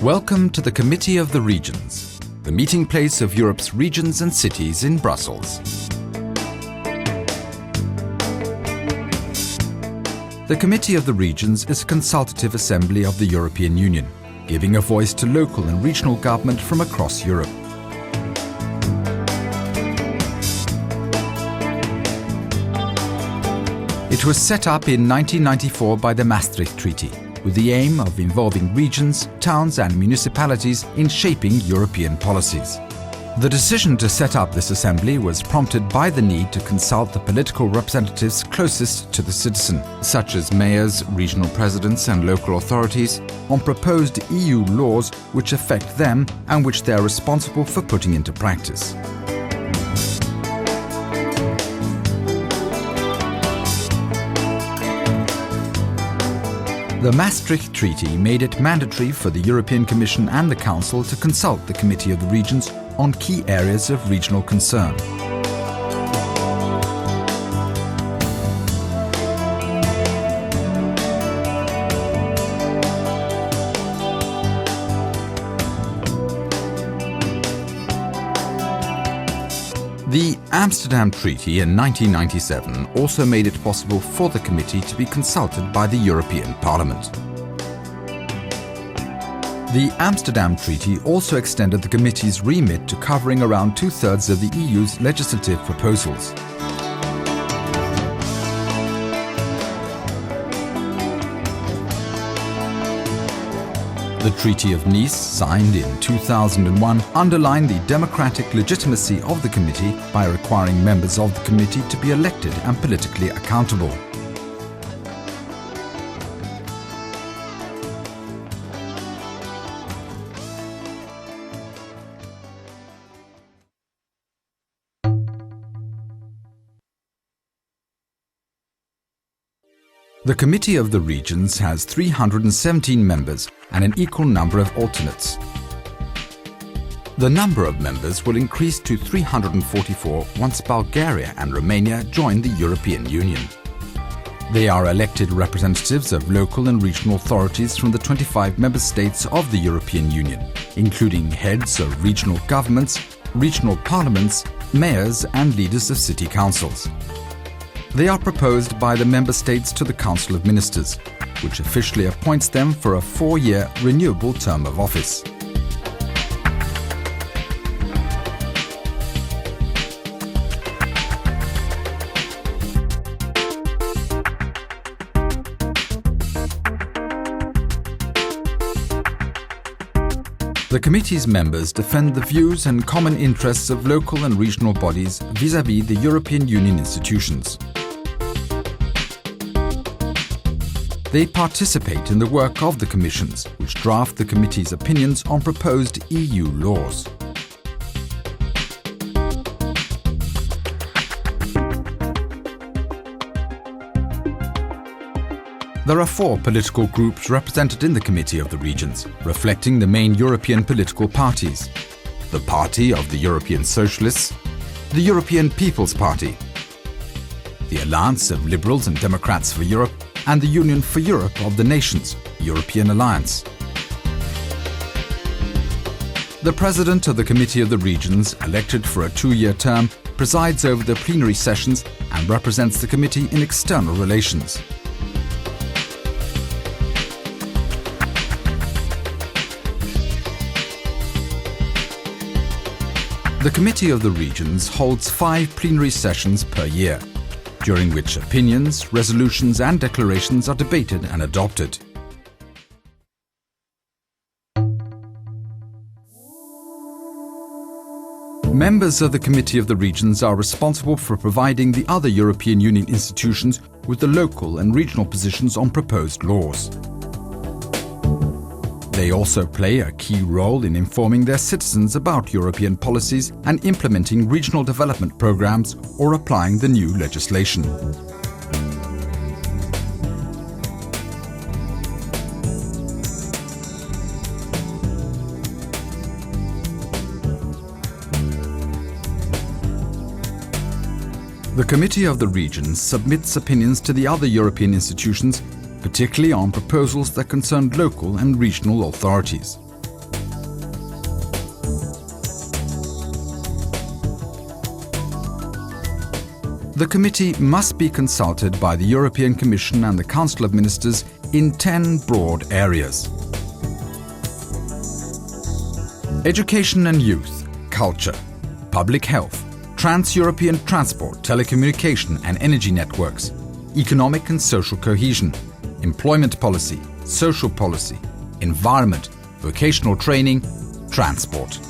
Welcome to the Committee of the Regions, the meeting place of Europe's regions and cities in Brussels. The Committee of the Regions is a consultative assembly of the European Union, giving a voice to local and regional government from across Europe. It was set up in 1994 by the Maastricht Treaty, with the aim of involving regions, towns and municipalities in shaping European policies. The decision to set up this assembly was prompted by the need to consult the political representatives closest to the citizen, such as mayors, regional presidents and local authorities, on proposed EU laws which affect them and which they are responsible for putting into practice. The Maastricht Treaty made it mandatory for the European Commission and the Council to consult the Committee of the Regions on key areas of regional concern. The Amsterdam Treaty in 1997 also made it possible for the committee to be consulted by the European Parliament. The Amsterdam Treaty also extended the committee's remit to covering around two-thirds of the EU's legislative proposals. The Treaty of Nice, signed in 2001, underlined the democratic legitimacy of the committee by requiring members of the committee to be elected and politically accountable. The Committee of the Regions has 317 members and an equal number of alternates. The number of members will increase to 344 once Bulgaria and Romania join the European Union. They are elected representatives of local and regional authorities from the 25 member states of the European Union, including heads of regional governments, regional parliaments, mayors and leaders of city councils. They are proposed by the Member States to the Council of Ministers, which officially appoints them for a 4-year renewable term of office. The committee's members defend the views and common interests of local and regional bodies vis-à-vis the European Union institutions. They participate in the work of the commissions, which draft the committee's opinions on proposed EU laws. There are 4 political groups represented in the Committee of the Regions, reflecting the main European political parties: the Party of the European Socialists, the European People's Party, the Alliance of Liberals and Democrats for Europe, and the Union for Europe of the Nations, European Alliance. The President of the Committee of the Regions, elected for a 2-year term, presides over the plenary sessions and represents the committee in external relations. The Committee of the Regions holds 5 plenary sessions per year, during which opinions, resolutions and declarations are debated and adopted. Members of the Committee of the Regions are responsible for providing the other European Union institutions with the local and regional positions on proposed laws. They also play a key role in informing their citizens about European policies and implementing regional development programs or applying the new legislation. The Committee of the Regions submits opinions to the other European institutions, particularly on proposals that concern local and regional authorities. The committee must be consulted by the European Commission and the Council of Ministers in 10 broad areas: education and youth, culture, public health, trans-European transport, telecommunication and energy networks, economic and social cohesion, employment policy, social policy, environment, vocational training, transport.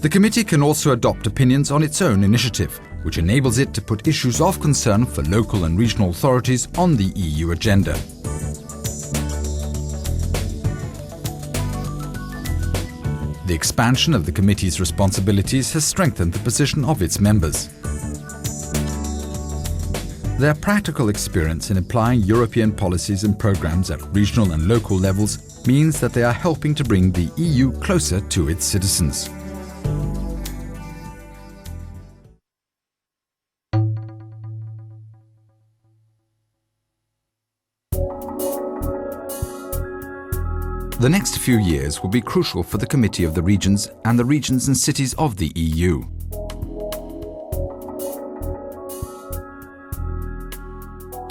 The committee can also adopt opinions on its own initiative, which enables it to put issues of concern for local and regional authorities on the EU agenda. The expansion of the committee's responsibilities has strengthened the position of its members. Their practical experience in applying European policies and programs at regional and local levels means that they are helping to bring the EU closer to its citizens. The next few years will be crucial for the Committee of the Regions and the regions and cities of the EU.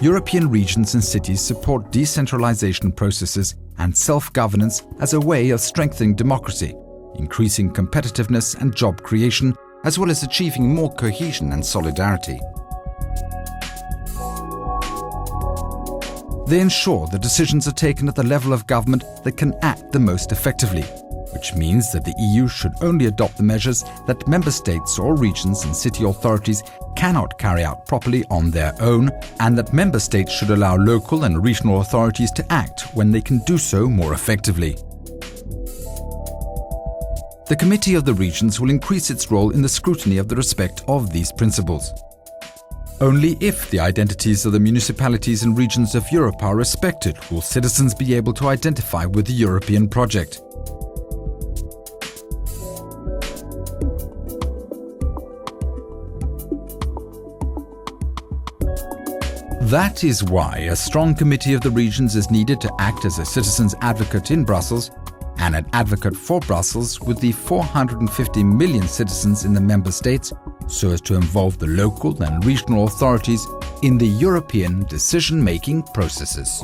European regions and cities support decentralization processes and self-governance as a way of strengthening democracy, increasing competitiveness and job creation, as well as achieving more cohesion and solidarity. They ensure that decisions are taken at the level of government that can act the most effectively, which means that the EU should only adopt the measures that member states or regions and city authorities cannot carry out properly on their own, and that member states should allow local and regional authorities to act when they can do so more effectively. The Committee of the Regions will increase its role in the scrutiny of the respect of these principles. Only if the identities of the municipalities and regions of Europe are respected will citizens be able to identify with the European project. That is why a strong Committee of the Regions is needed to act as a citizen's advocate in Brussels and an advocate for Brussels with the 450 million citizens in the member states, so as to involve the local and regional authorities in the European decision-making processes.